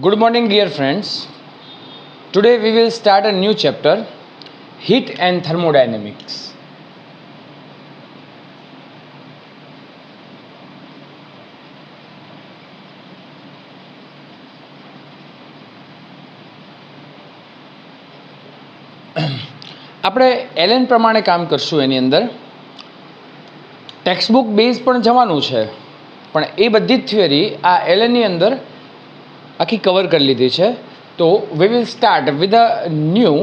Good morning, dear friends. Today we will start a new chapter, Heat and Thermodynamics. આપણે LN પ્રમાણે કામ કરશું. એની અંદર ટેક્સ્ટબુક બેઝ પણ જવાનું છે, પણ એ બધી જ થિયરી આ એલએનની અંદર આખી કવર કરી લીધી છે. તો we will start with a new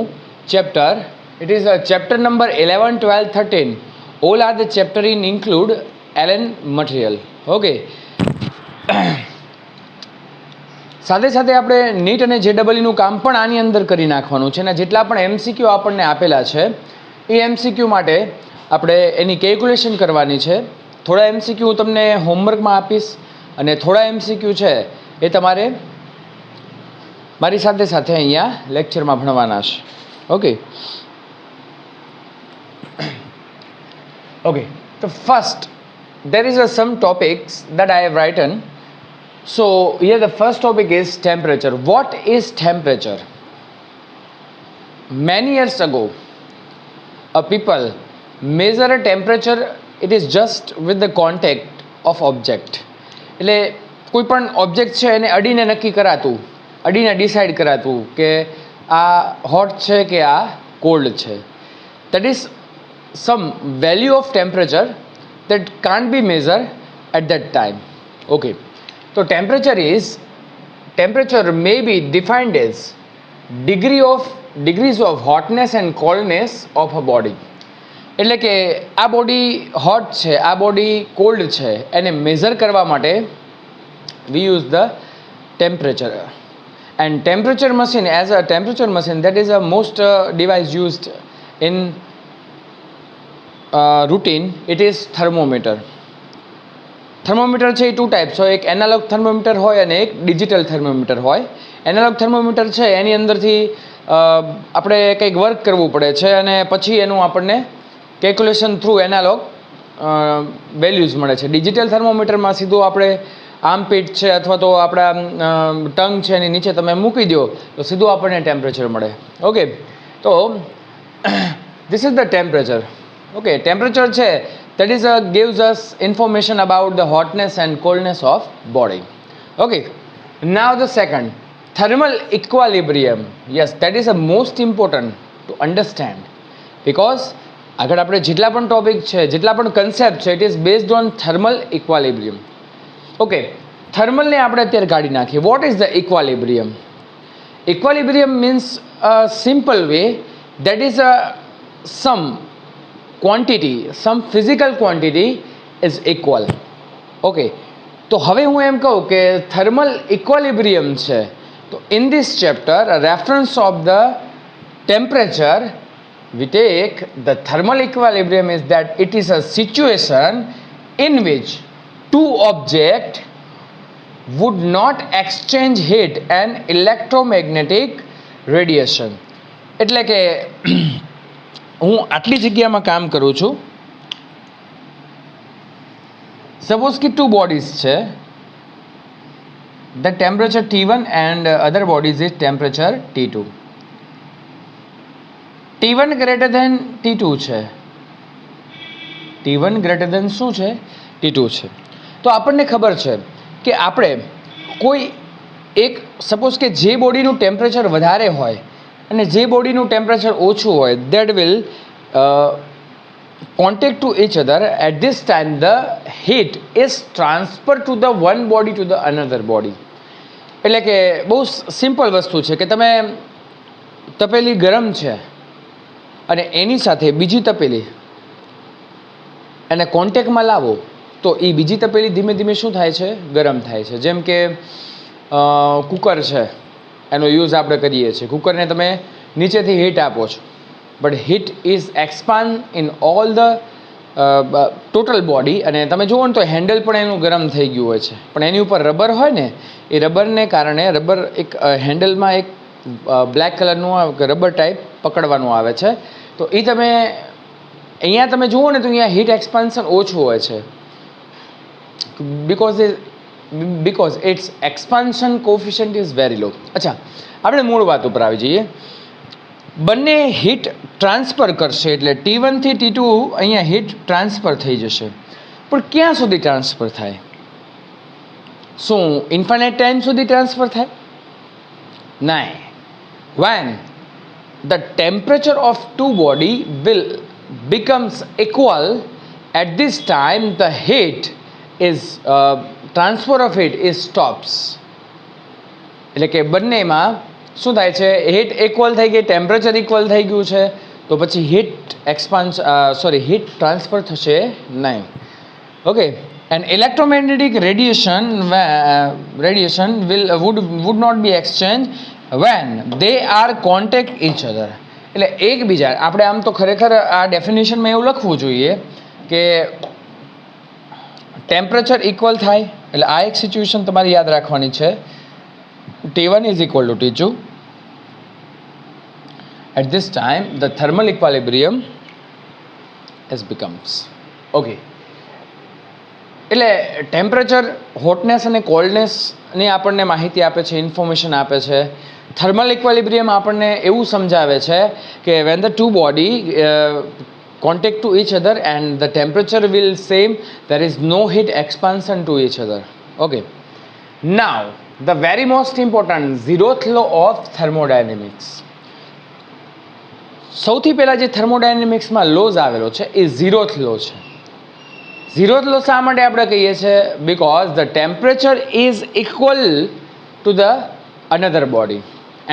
chapter. It is a chapter number 11, 12, 13. All are the chapter in include LN material. Okay. સાથે સાથે આપણે નીટ અને જેડબલઈનું કામ પણ આની અંદર કરી નાખવાનું છે, અને જેટલા પણ એમસીક્યુ આપણને આપેલા છે એ એમસીક્યુ માટે આપણે એની કેલ્ક્યુલેશન કરવાની છે. થોડા એમસીક્યુ હું તમને હોમવર્કમાં આપીશ, અને થોડા એમસીક્યુ છે એ તમારે મારી સાથે સાથે અહીંયા લેક્ચરમાં ભણવાના છે. ઓકે ઓકે તો first there is some topics that I have written. So here the first topic is temperature. What is temperature? Many years ago, a people measure a temperature. It is just with the contact of object. એટલે કોઈ પણ object છે એને અડીને નક્કી કરાતું, અડીને decide કરાતું કે આ હોટ છે કે આ કોલ્ડ છે. That is some value of temperature that can't be measured at that time. Okay. So temperature may be defined as degrees of hotness and coldness of a body. એટલે કે આ body hot છે, આ body cold છે, એને measure કરવા માટે we use the temperature. And temperature machine, as a temperature machine, that is a most device used in routine. It is thermometer. Thermometer છે એ ટુ ટાઈપ્સ હોય, એક એનાલોગ થર્મોમીટર હોય અને એક ડિજિટલ થર્મોમીટર હોય. એનાલોગ થર્મોમીટર છે એની અંદરથી આપણે કંઈક વર્ક કરવું પડે છે અને પછી એનું આપણને કેલ્ક્યુલેશન થ્રુ એનાલોગ વેલ્યુઝ મળે છે. ડિજિટલ થર્મોમીટરમાં સીધું આપણે આર્મપીટ છે અથવા તો આપણા ટંગ છે એની નીચે તમે મૂકી દો તો સીધું આપણને ટેમ્પરેચર મળે. ઓકે, તો this is the temperature. Okay, temperature છે that is gives us information about the hotness and coldness of body. Okay, now the second, thermal equilibrium. Yes, that is the most important to understand, because આગળ આપણે જેટલા પણ topic છે, જેટલા પણ concept છે, it is based on thermal equilibrium. Okay, થર્મલને આપણે અત્યારે કાઢી નાખીએ. what is the equilibrium? Equilibrium means a simple way, that is a some quantity, some physical quantity is equal. Okay, તો હવે હું એમ કહું કે થર્મલ ઇક્વિલિબ્રિયમ છે, તો in this chapter a reference of the temperature we take the thermal equilibrium is that it is a situation in which two objects would not exchange heat and electromagnetic radiation. એટલે કે હું આટલી જગ્યામાં કામ કરું છું. સપોઝ કે two bodies છે, the temperature T1 and other bodies is temperature T2. T1 greater than T2 છે. T1 ગ્રેટર ધેન શું છે? T2 છે. તો આપણને ખબર છે કે આપણે કોઈ એક સપોઝ કે જે બોડીનું ટેમ્પરેચર વધારે હોય અને જે બોડીનું ટેમ્પરેચર ઓછું હોય, that will contact to each other. At this time the heat is transferred to the one body to the another body. એટલે કે બહુ સિમ્પલ વસ્તુ છે કે તમે તપેલી ગરમ છે અને એની સાથે બીજી તપેલી એને કોન્ટેક્ટમાં લાવો તો એ બીજી તપેલી ધીમે ધીમે શું થાય છે? ગરમ થાય છે. જેમ કે કુકર છે, એનો યુઝ આપણે કરીએ છીએ. કુકરને તમે નીચેથી હીટ આપો છો, but heat is expand in all the total body, અને તમે જુઓ ને તો હેન્ડલ પણ એનું ગરમ થઈ ગયું હોય છે, પણ એની ઉપર રબર હોય ને, એ રબરને કારણે રબર એક હેન્ડલમાં એક બ્લેક કલરનું રબર ટાઈપ પકડવાનું આવે છે. તો એ તમે અહીંયા તમે જુઓ ને તો અહીંયા હીટ એક્સપાન્શન ઓછું હોય છે, because because its expansion coefficient is very low. અચ્છા, આપણે મૂળ વાત ઉપર આવી જઈએ. બંને હીટ ટ્રાન્સફર કરશે એટલે T1 થી T2 અહીંયા હીટ ટ્રાન્સફર થઈ જશે, પણ ક્યાં સુધી ટ્રાન્સફર થાય? શું ઇન્ફાઇનાઇટ ટાઈમ સુધી ટ્રાન્સફર થાય? નહીં. When the temperature of two body will becomes equal, at this time the heat is transfer of heat is stops. એટલે કે બંનેમાં શું થાય છે? હીટ ઇક્વલ થઈ ગઈ, ટેમ્પરેચર ઇક્વલ થઈ ગયું છે, તો પછી હીટ ટ્રાન્સફર થશે નહીં. Okay, and electromagnetic radiation would not be exchanged when they are contact each other. એટલે એકબીજા, આપણે આમ તો ખરેખર આ ડેફિનેશનમાં એવું લખવું જોઈએ કે ટેમ્પરેચર ઇક્વલ થાય, એટલે આ એક સિચ્યુએશન તમારે યાદ રાખવાની છે. T1 is equal to T2. At this time the thermal equilibrium becomes okay. એટલે ટેમ્પરેચર, હોટનેસ અને કોલ્ડનેસની આપણને માહિતી આપે છે, ઇન્ફોર્મેશન આપે છે. થર્મલ ઇક્વિલિબ્રિયમ આપણને એવું સમજાવે છે કે when the two body contact to each other and the temperature will same, there is no heat expansion to each other. Okay, now the very most important zeroth law of thermodynamics. સૌથી પહેલા જે થર્મોડાયનેમિક્સમાં lose આવેલો છે એ zeroth લો છે. Zeroth લો શા માટે આપણે કહીએ છીએ? Because the temperature is equal to the another body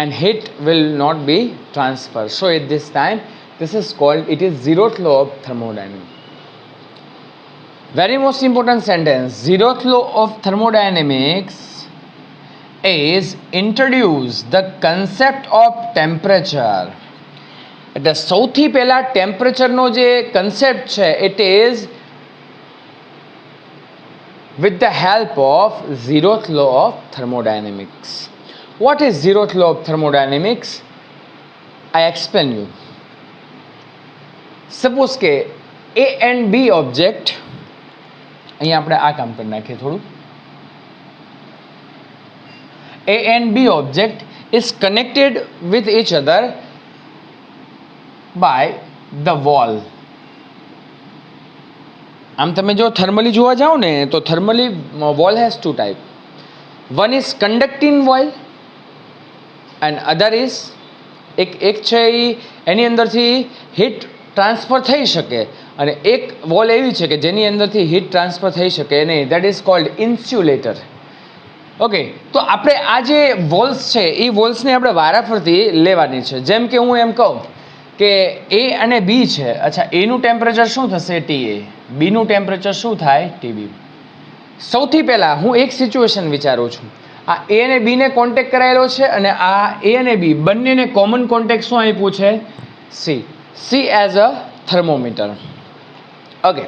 and heat will not be transferred. So at this time this is called, it is zeroth law of thermodynamics. Very most important sentence, zeroth law of thermodynamics is introduce the concept of temperature. એટલે સૌથી પહેલા ટેમ્પરેચરનો જે concept છે it is with the help of zeroth law of thermodynamics. What is zeroth law of thermodynamics? I explain you. Suppose કે A and B object, અહીંયા આપણે આ કામ કરી નાખીએ થોડું. A and B object is connected with each other by the wall. આમ તમે જો થર્મલી જોવા જાઓ ને તો thermally wall has two type. One is conducting wall and other is એક છે એની અંદરથી હીટ ટ્રાન્સફર થઈ શકે, અને એક વોલ એવી છે કે જેની અંદરથી હીટ ટ્રાન્સફર થઈ શકે નહીં, that is called insulator. Okay, તો આપણે આ જે વોલ્સ છે એ વોલ્સને આપણે વારાફરતી લેવાની છે. જેમ કે હું એમ કહું કે એ અને બી છે. અચ્છા, એનું ટેમ્પરેચર શું થશે? TA. બીનું ટેમ્પરેચર શું થાય? TB. સૌથી પહેલાં હું એક સિચ્યુએશન વિચારું છું. આ એ અને બીને કોન્ટેક્ટ કરાયેલો છે અને આ એ અને બી બંનેને કોમન કોન્ટેક્ટ શું આપ્યું છે? C as a thermometer. Okay,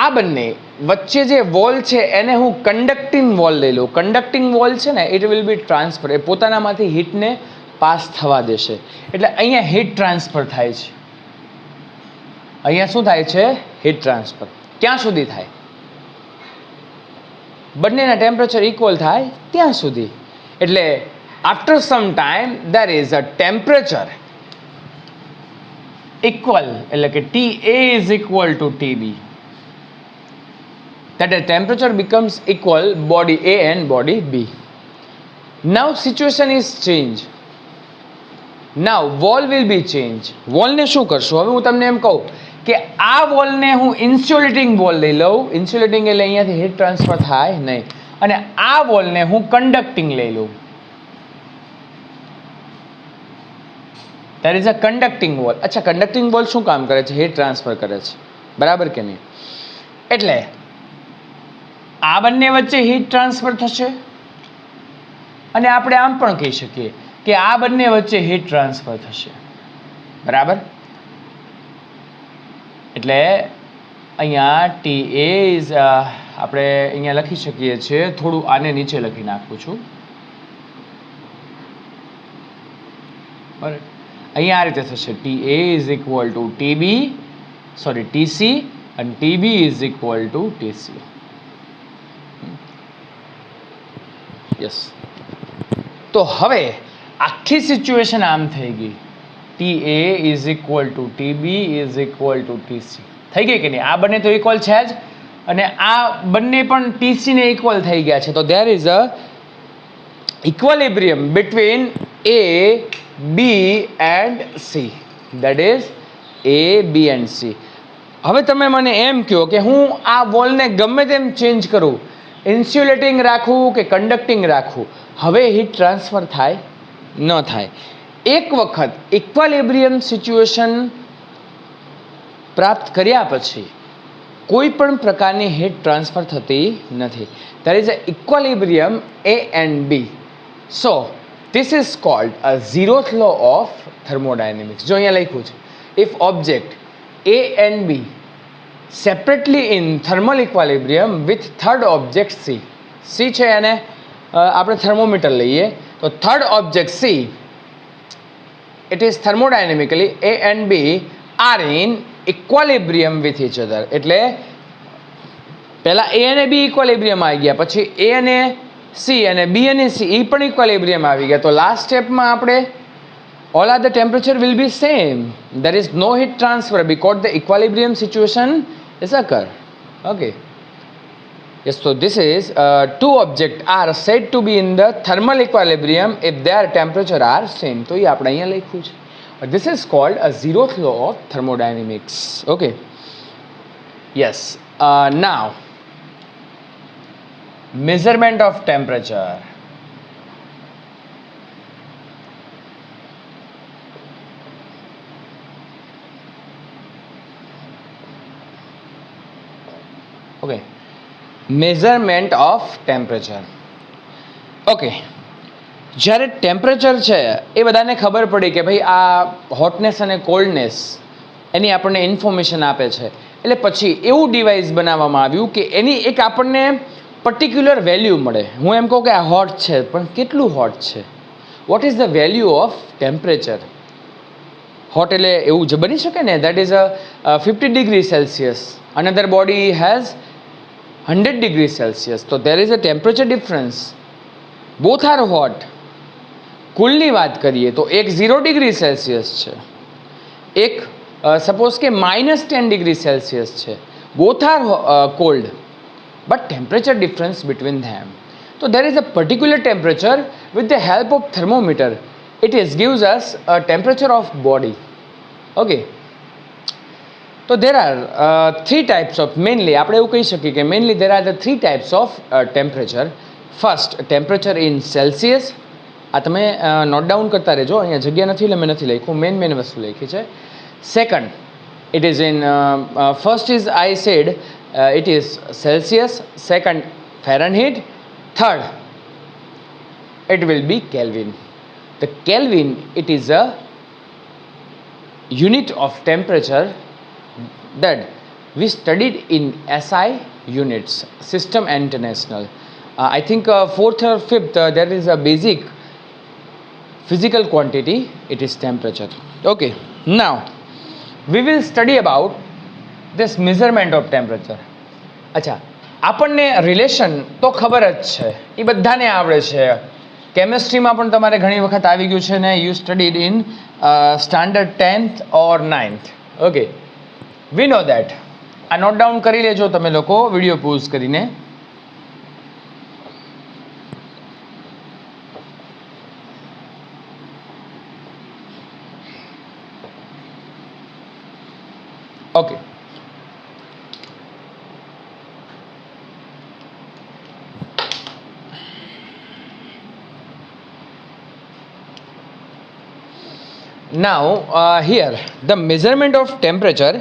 આ બંને વચ્ચે જે વોલ છે એને હું કન્ડક્ટિંગ વોલ લઈ લઉં. કન્ડક્ટિંગ વોલ છે ને ઇટ વિલ બી ટ્રાન્સફર, એ પોતાનામાંથી હીટને પાસ થવા દેશે. એટલે અહીંયા હીટ ટ્રાન્સફર થાય છે. અહીંયા શું થાય છે? Heat transfer. ક્યાં સુધી થાય? બંનેના ટેમ્પરેચર ઇક્વલ થાય ત્યાં સુધી. એટલે after some time there is a temperature equal, એટલે કે TA is equal to TB. That the temperature becomes equal body A and body B. Now situation is changed. Now wall will be changed. wall ને શું કરશું? હવે હું તમને એમ કહું કે આ વોલને હું ઇન્સ્યુલેટિંગ વોલ લઈ લઉં. ઇન્સ્યુલેટિંગ એટલે અહીંયાથી હીટ ટ્રાન્સફર થાય નહીં. અને આ વોલને હું કન્ડક્ટિંગ લઈ લઉં. That is a conducting wall. અચ્છા, કન્ડક્ટિંગ વોલ શું કામ કરે છે? હીટ ટ્રાન્સફર કરે છે, બરાબર કે નહીં? એટલે આ બંને વચ્ચે હીટ ટ્રાન્સફર થશે, અને આપણે આમ પણ કહી શકીએ કે આ બંને વચ્ચે હીટ ટ્રાન્સફર થશે, બરાબર? એટલે અહીંયા TA ઇઝ, આપણે અહીંયા લખી શકીએ છીએ, થોડું આને નીચે લખી નાખું છું, બરાબર? અહીંયા આ રીતે થશે, TA is equal two TC and TB is equal to TC. Yes. તો હવે આખી સિચ્યુએશન આમ થઈ ગઈ, TA is equal two TB is equal two TC થઈ ગઈ કે નહીં? આ બંને તો ઇક્વલ છે જ, અને આ બંને પણ TC ને ઇક્વલ થઈ ગયા છે. તો there is a equilibrium between A, B and C. That is A, B and C. હવે તમે મને એમ કહો કે હું આ વોલને ગમે તેમ ચેન્જ કરું, ઇન્સ્યુલેટિંગ રાખું કે કન્ડક્ટિંગ રાખું, હવે હીટ ટ્રાન્સફર થાય ન થાય. એક વખત ઇક્વલિબ્રિયમ સિચ્યુએશન પ્રાપ્ત કર્યા પછી કોઈ પણ પ્રકારની હીટ ટ્રાન્સફર થતી નથી. There is a equilibrium A and B. So this is called a zeroth law of thermodynamics. જો અહીંયા લખ્યું છે, if object A and B separately in thermal equilibrium with third object C. C છે એને આપણે thermometer લઈએ તો third object C, it is thermodynamically A and B are in equilibrium with each other. એટલે પહેલા A અને B ઇક્વલિબ્રિયમ આવી ગયા, પછી A અને C અને B અને C એ પણ ઇક્વલિબ્રિયમ આવી ગયા. તો લાસ્ટ સ્ટેપમાં આપણે all other temperature will be same. There is no heat transfer because the equilibrium situation is occur. Okay. Yes, so this is two objects are said to be in the thermal equilibrium if their temperature are same. તો એ આપણે અહીંયા લખ્યું છે. This is called a zeroth law of thermodynamics. Okay. Yes. Now measurement of temperature. Okay, measurement of temperature. Okay, જ્યારે temperature છે એ બધાને ખબર પડી કે ભાઈ આ હોટનેસ અને કોલ્ડનેસ એની આપણને ઇન્ફોર્મેશન આપે છે, એટલે પછી એવું ડિવાઇસ બનાવવામાં આવ્યું કે એની એક આપણને પર્ટિક્યુલર વેલ્યુ મળે. હું એમ કહું કે આ હોટ છે, પણ કેટલું હોટ છે? What is the value of temperature? Hot એટલે એવું જ બની શકે ને, that is a 50 degree Celsius, another body has 100 degree Celsius. તો there is a temperature difference. Both are hot. કુલની વાત કરીએ તો એક 0 ડિગ્રી સેલ્સિયસ છે, એક સપોઝ કે -10 ડિગ્રી સેલ્સિયસ છે. Both are cold, but temperature difference between them. તો there is a particular temperature with the help of thermometer. It is gives us a temperature of body. Okay. તો there are three types of, mainly આપણે એવું કહી શકીએ કે mainly there are the three types of temperature. First, temperature in Celsius. આ તમે note down કરતા રહેજો, અહીંયા જગ્યા નથી એટલે મેં નથી લખ્યું, મેન વસ્તુ લખી છે. Second, it is in first is I said it is Celsius, second Fahrenheit, third it will be Kelvin. The Kelvin, it is a unit of temperature that we studied in SI units, System International. I think 4th or 5th there is a basic physical quantity, it is temperature. Okay, now we will study about this measurement of temperature. અચ્છા, આપણને relation તો ખબર જ છે, એ બધાને આવડે છે. કેમેસ્ટ્રીમાં પણ તમારે ઘણી વખત આવી ગયું છે ને, you studied in standard 10th or 9th. Okay, we know that. આ નોટ ડાઉન કરી લેજો તમે લોકો વિડીયો પોઝ કરીને. Okay, now here the measurement of temperature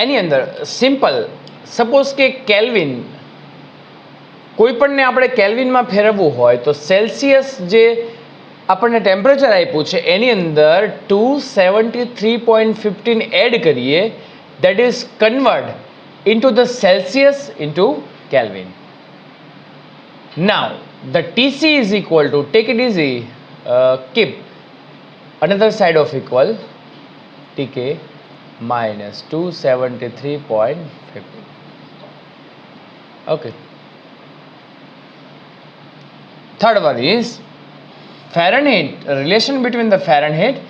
એની અંદર સિમ્પલ, સપોઝ કે કેલ્વિન, કોઈ પણને આપણે કેલ્વિનમાં ફેરવવું હોય તો સેલ્સિયસ જે આપણને ટેમ્પરેચર આપ્યું છે એની અંદર 273.15 એડ કરીએ, that is convert into the Celsius into kelvin. Now the TC is equal to, take it easy, keep another side of equal, TK minus 273.15. Okay. Third one is Fahrenheit, relation between the Fahrenheit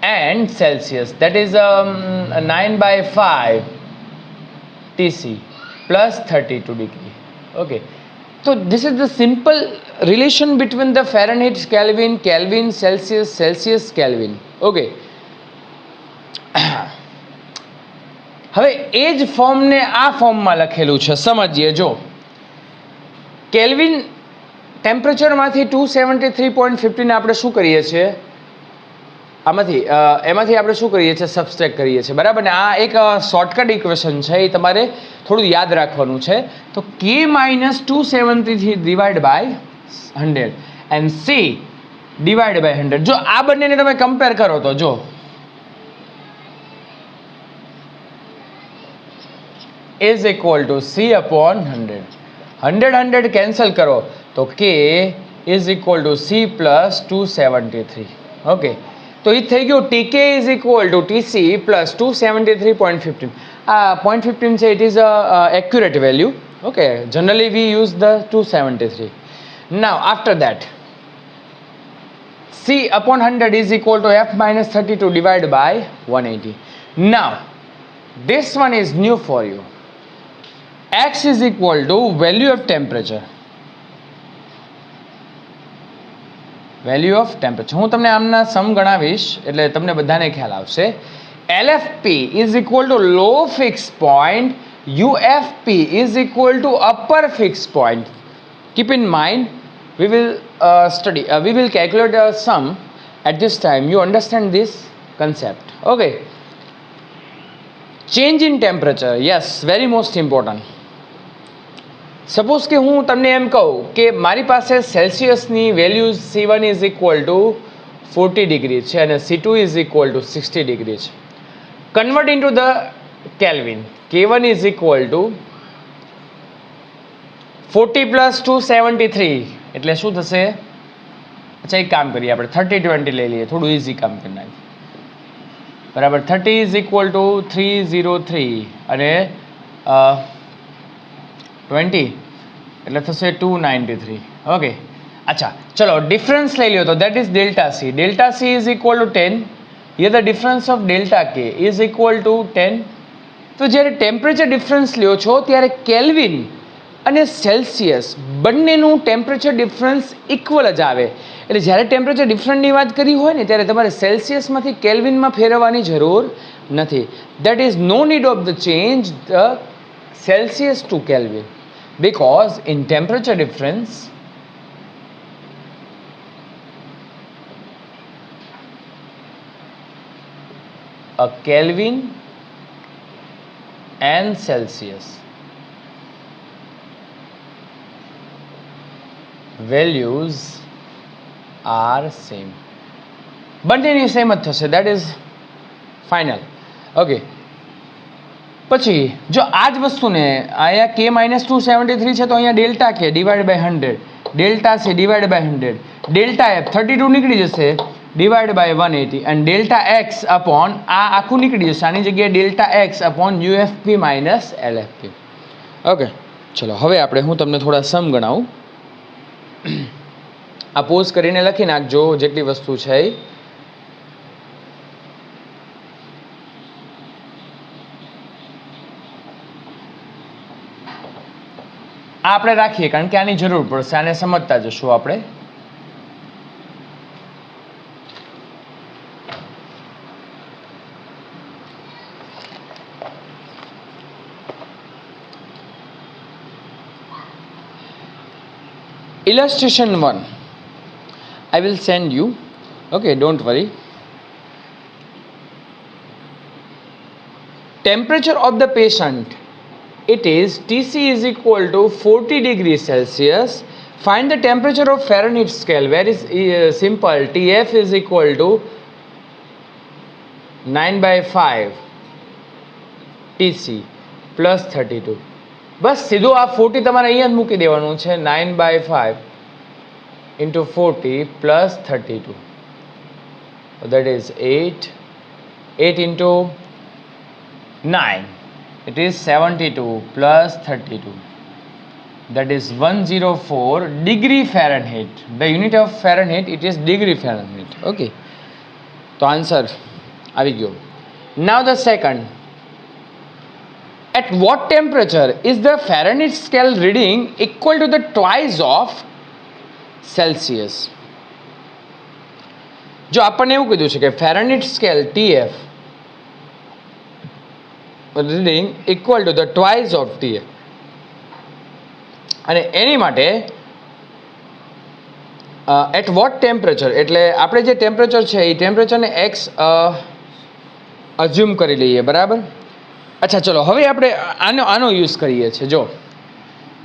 and Celsius, that is 9/5 TC plus 32 degree. Okay. So this is the simple relation between the Fahrenheit, Kelvin, Kelvin, Celsius, Celsius, Kelvin. Okay. હવે એ જ ફોર્મને આ ફોર્મમાં લખેલું છે, સમજીએ. જો kelvin ટેમ્પરેચરમાંથી 273.15 આપણે શું કરીએ છીએ, એમાંથી આપણે શું કરીએ છીએ, સબસ્ટ્રેક્ટ કરીએ છીએ, બરાબર ને. આ એક શોર્ટકટ ઇક્વેશન છે, એ તમારે થોડું યાદ રાખવાનું છે. તો K minus 273 divide by 100 and C divide by 100. જો આ બંનેને તમે કમ્પેર કરો તો જો is equal to C upon 100. 100 cancel કરો તો K is equal to C plus 273. Okay, તો એ થઈ ગયું TK is equal to TC plus 273.15. 0.15 છે, it is a accurate value. Okay, generally we use the 273. Now after that C upon 100 is equal to F minus 32 divided by 180. Now this one is new for you. X is equal to value of temperature. Value of temperature હું તમને આમના સમ ગણાવીશ એટલે તમને બધાને ખ્યાલ આવશે. LFP is equal to low fixed point, UFP is equal to upper fixed point. Keep in mind, we will we will calculate a sum at this time. You understand this concept? Okay. Change in temperature, yes, very most important. Suppose કે હું તમને એમ કહું કે મારી પાસે સેલ્સિયસની value C1 is equal to 40 degree છે અને C2 is equal to 60 degree છે. Convert into the kelvin, K1 is equal to 40 plus 273 એટલે શું થશે? અચ્છા, એક કામ કરીએ આપણે 30-20 લઈ લઈએ, થોડું ઇઝી કામ કરી નાખીએ. બરાબર, 30 ઇઝ ઇક્વલ ટુ 303 અને 20 એટલે થશે 293. ઓકે, અચ્છા ચલો ડિફરન્સ લઈ લ્યો તો that is delta C. Delta C is equal two 10. Here the difference of delta કે ઇઝ ઇક્વલ ટુ 10. તો જ્યારે ટેમ્પરેચર ડિફરન્સ લ્યો છો ત્યારે કેલ્વિન અને સેલ્સિયસ બંનેનું ટેમ્પરેચર ડિફરન્સ ઇક્વલ જ આવે. એટલે જ્યારે ટેમ્પરેચર ડિફરન્સની વાત કરી હોય ને ત્યારે તમારે સેલ્સિયસમાંથી કેલ્વિનમાં ફેરવવાની જરૂર નથી. That is no need of the change the Celsius to Kelvin, because in temperature difference a Kelvin and Celsius values are same. બંનેની સેમ જ થશે, that is final. Okay. પછી જો આ જ વસ્તુને અહીંયા K minus 273 છે તો અહીંયા delta K divide by 100, delta C divide by 100, delta F 32 નીકળી જશે ડિવાઈડ બાય 180 અને ડેલ્ટા X અપોન આ આખું નીકળી જશે, આની જગ્યાએ delta X upon UFP minus LFP. Okay, ચલો હવે આપણે હું તમને થોડા સમ ગણાવું. આ પોઝ કરીને લખી નાખજો જેટલી વસ્તુ છે. આ આપણે રાખીએ કારણ કે આની જરૂર પડશે, આને સમજતા જશું આપણે. Illustration 1 I will send you. Okay, don't worry. Temperature of the patient, it is TC is equal to 40 degrees Celsius. Find the temperature of Fahrenheit scale. Very simple. TF is equal to 9/5 TC plus 32. બસ સીધું આ 40 તમારે અહીંયા જ મૂકી દેવાનું છે. 9/5 into 40 plus 32. That is 8 into 9. It is 72 plus 32. That is 104 degree Fahrenheit. The unit of Fahrenheit, it is degree Fahrenheit. Okay. So answer આવી ગયો. Now the second. At what temperature is the Fahrenheit scale reading equal to the twice of Celsius? જો આપણને એવું કીધું છે કે Fahrenheit scale TF reading equal to the twice of TF અને એની માટે એટ વોટ ટેમ્પરેચર એટલે આપણે જે ટેમ્પરેચર છે એ ટેમ્પરેચરને એક્સ અઝ્યુમ કરી લઈએ, બરાબર. અચ્છા ચલો હવે આપણે આનો યુઝ કરીએ છીએ. જો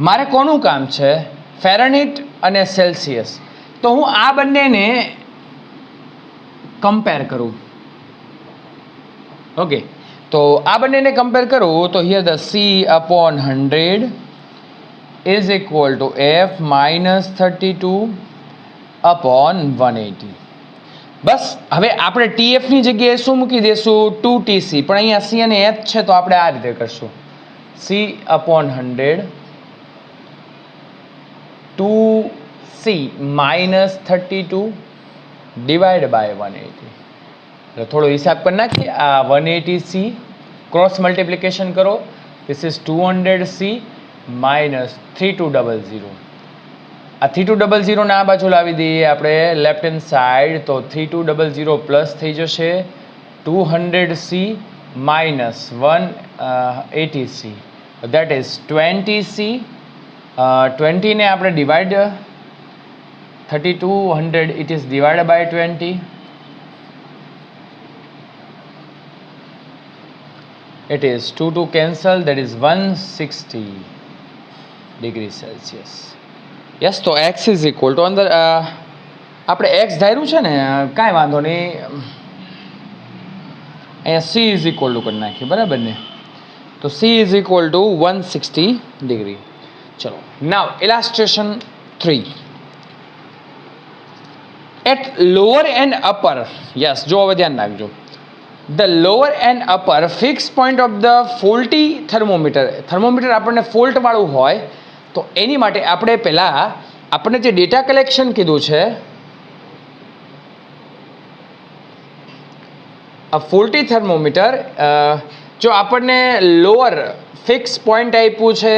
મારે કોનું કામ છે, ફેરનહીટ અને સેલ્સિયસ, તો હું આ બંનેને કમ્પેર કરું. ઓકે, તો આ બંનેને કમ્પેર કરું તો here the C/100 is equal to F minus 32/180. બસ હવે આપણે TF ની જગ્યાએ શું મૂકી દેશું, 2TC, પણ અહીંયા C અને H છે તો આપણે આ રીતે કરશું, C/100 2C minus 32 divided by 180. એટલે થોડો હિસાબ કરી નાખીએ. આ 180C ક્રોસ મલ્ટિપ્લિકેશન કરો, this is 200C minus 3200. આ 3200 ને આ બાજુ લાવી દઈએ આપણે લેફ્ટ હેન્ડ સાઈડ, તો 3200 પ્લસ થઈ જશે 200C minus 180C, that is 20C. 20 ને આપણે divide 3200 it is divided by 20, it is 2 cancel, that is 160 degree Celsius. Yes, તો એક્સ ઇઝ ઇક્વલ ટુ અંદર આપણે એક્સ ધાર્યું છે ને, કાંઈ વાંધો નહીં, અહીંયા સી ઇઝ ઇક્વલ ટુ કરી નાખીએ, બરાબર ને. તો C is equal to 160 degree. ચલો now illustration 3. At lower and upper, yes જો હવે ધ્યાન રાખજો, the lower and upper fix point of the faulty thermometer. Thermometer આપણને ફોલ્ટવાળું હોય તો એની માટે આપણે પહેલાં આપણને જે ડેટા કલેક્શન કીધું છે, આ ફોલ્ટી થર્મોમીટર, જો આપણને લોઅર ફિક્સ પોઈન્ટ આપ્યું છે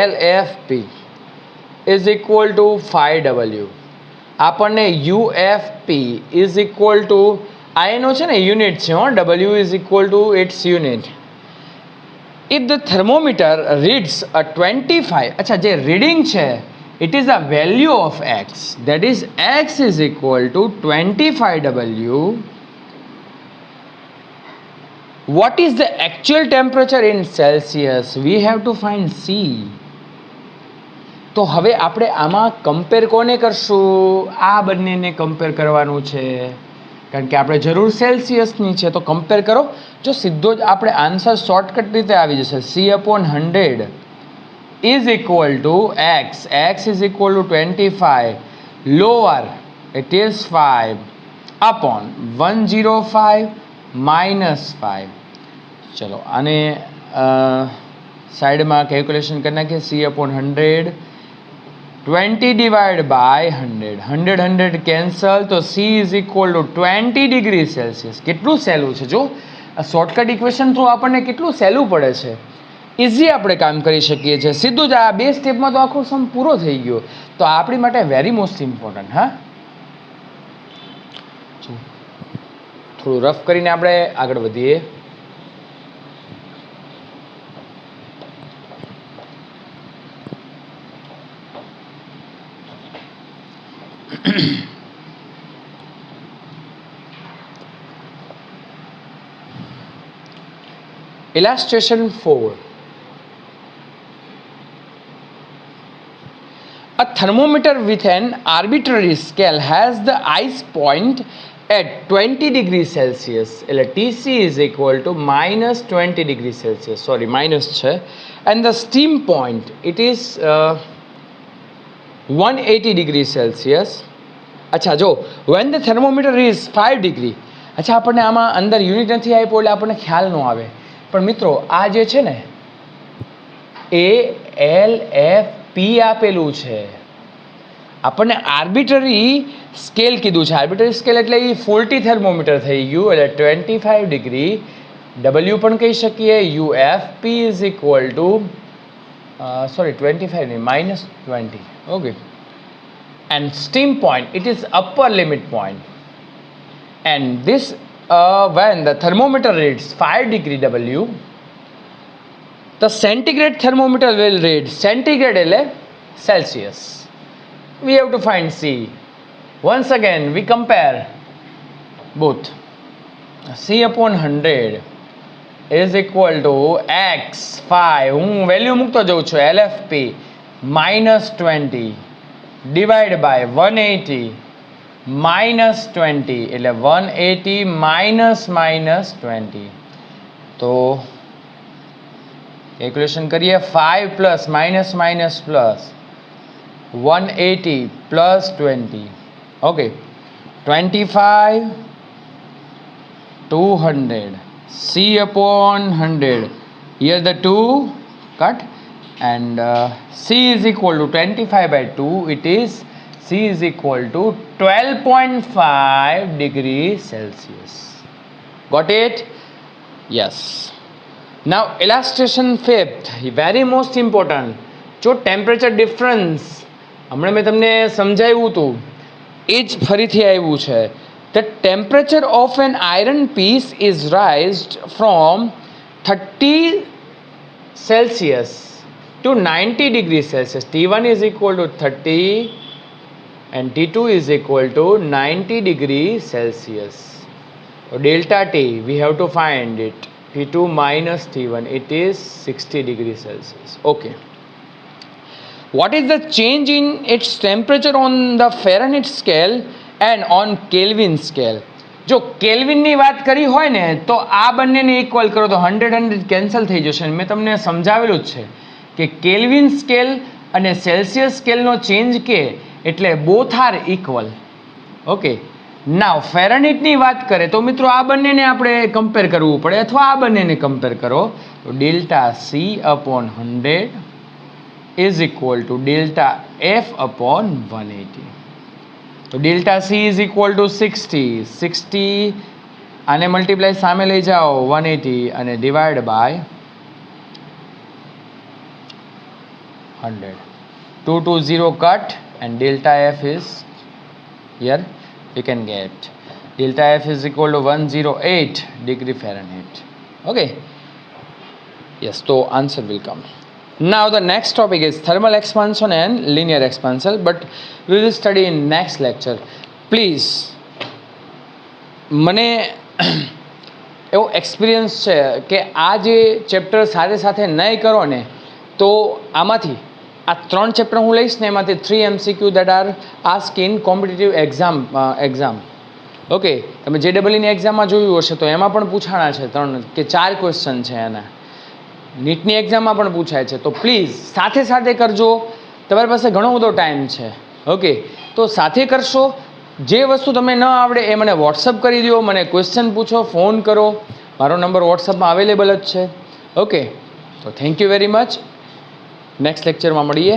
LFP is equal two 5W, આપણને UFP ઇઝ ઇક્વલ ટુ, આ એનો છે ને યુનિટ છે, W is equal to its unit. If the thermometer reads a 25, અચ્છા જે રીડિંગ છે it is a value of x, that is x is equal to 25W. What is the actual temperature in Celsius? We have to find C. તો હવે આપણે આમાં compare કોને કરશું, આ બંનેને કમ્પેર કરવાનું છે, કારણ કે આપણે જરૂર સેલ્સિયસની છે. તો કમ્પેર કરો, જો સીધો જ આપણે આન્સર શોર્ટકટ રીતે આવી જશે, C/100 is equal two x, x is equal two 25, lower it is 5 upon 105 minus 5. ચલો આને સાઈડમાં કેલ્ક્યુલેશન કરી નાખીએ. C/100 20 divided by 100, 100 કેન્સલ, તો C is equal two 20 degree Celsius. કેટલું સહેલું છે, જો આ શોર્ટકટ ઇક્વેશન થ્રુ આપણને કેટલું સહેલું પડે છે, ઇઝી આપણે કામ કરી શકીએ છીએ. સીધું જ આ બે સ્ટેપમાં તો આખો સમ પૂરો થઈ ગયો. તો આપણી માટે વેરી મોસ્ટ ઇમ્પોર્ટન્ટ. હા, થોડું રફ કરીને આપણે આગળ વધીએ. Illustration 4. A thermometer with an arbitrary scale has the ice point at 20 degrees Celsius. એટલે TC is equal to minus 20 degrees Celsius. Sorry, minus છે. And the steam point, it is 180 degrees Celsius. અચ્છા જો, when the thermometer is 5 degree, અચ્છા આપણને આમાં અંદર unit નથી આપ્યો એટલે આપણને ખ્યાલ ન આવે. પણ મિત્રો આ જે છે ને ALFP આપેલું છે, આપણને આર્બિટરી સ્કેલ કીધું છે. આર્બિટરી સ્કેલ એટલે એ ફોલ્ટી થર્મોમીટર થઈ ગયું, એટલે 25 ડિગ્રી. W પણ કહી શકીએ. UFP ઇઝ ઇક્વલ ટુ 25 નહીં, -20. Okay. And steam point, it is upper limit point. And this when the thermometer reads 5 degree W, the centigrade thermometer will read centigrade એટલે Celsius. We have to find C. Once again we compare both. C upon 100 is equal to X 5, હું value મૂકતો જઉં છું, LFP -20 divide by 180 -20 એટલે 180 -20. તો calculation કરીએ. 5 plus minus minus plus 180 plus 20. Okay. 25 200 C upon 100. Here the 2 cut. And C is equal to 25 by 2. It is C is equal to 12.5 degrees Celsius. Got it? Yes. Now illustration fifth, very most important. જો temperature difference હમણાં મેં તમને સમજાવ્યું હતું એ જ ફરીથી આવ્યું છે. The temperature of an iron piece is raised from 30 Celsius to 90 degrees Celsius. T1 is equal to 30 and T2 is equal to 90 degrees Celsius. So delta T, we have to find it. T2 minus T1, it is 60 degrees Celsius. Okay. What is the change in its temperature on the Fahrenheit scale and on Kelvin scale? જો કેલ્વિનની વાત કરી હોય ને તો આ બંનેને equal કરો તો 100 કેન્સલ થઈ જશે. મેં તમને સમજાવેલું જ છે કે કેલ્વિન સ્કેલ અને સેલ્સિયસ સ્કેલનો ચેન્જ કે એટલે બોથ આર ઇક્વલ. ઓકે. નાવ ફેરનહીટની વાત કરે તો મિત્રો આ બંનેને આપણે કમ્પેર કરવું પડે અથવા આ બંનેને કમ્પેર કરો તો delta C upon 100 is equal to delta F upon 180. તો delta C is equal to 60 આને મલ્ટીપ્લાય સામે લઈ જાઓ 180 અને divide by 100. 2 to 0 cut and delta F is here. You can get delta F is equal to 108 degree Fahrenheit. Okay. Yes, so answer will come. Now the next topic is thermal expansion and linear expansion, but we will study in next lecture. Please, મને એવો experience છે કે આ જે chapter સાથે સાથે નહીં કરો ને તો આમાંથી આ 3 ચેપ્ટર હું લઈશ ને એમાંથી 3 MCQ that are asked in competitive exam. Okay. તમે JEEની એક્ઝામમાં જોયું હશે તો એમાં પણ પૂછાણા છે 3 કે 4 ક્વેશ્ચન છે એના. નીટની એક્ઝામમાં પણ પૂછાય છે. તો પ્લીઝ સાથે સાથે કરજો, તમારી પાસે ઘણો બધો ટાઈમ છે. ઓકે. તો સાથે કરશો. જે વસ્તુ તમને ન આવડે એ મને વોટ્સઅપ કરી દો, મને ક્વેશ્ચન પૂછો, ફોન કરો, મારો નંબર વોટ્સઅપમાં અવેલેબલ જ છે. ઓકે. તો thank you very much. Next લેક્ચરમાં મળીએ.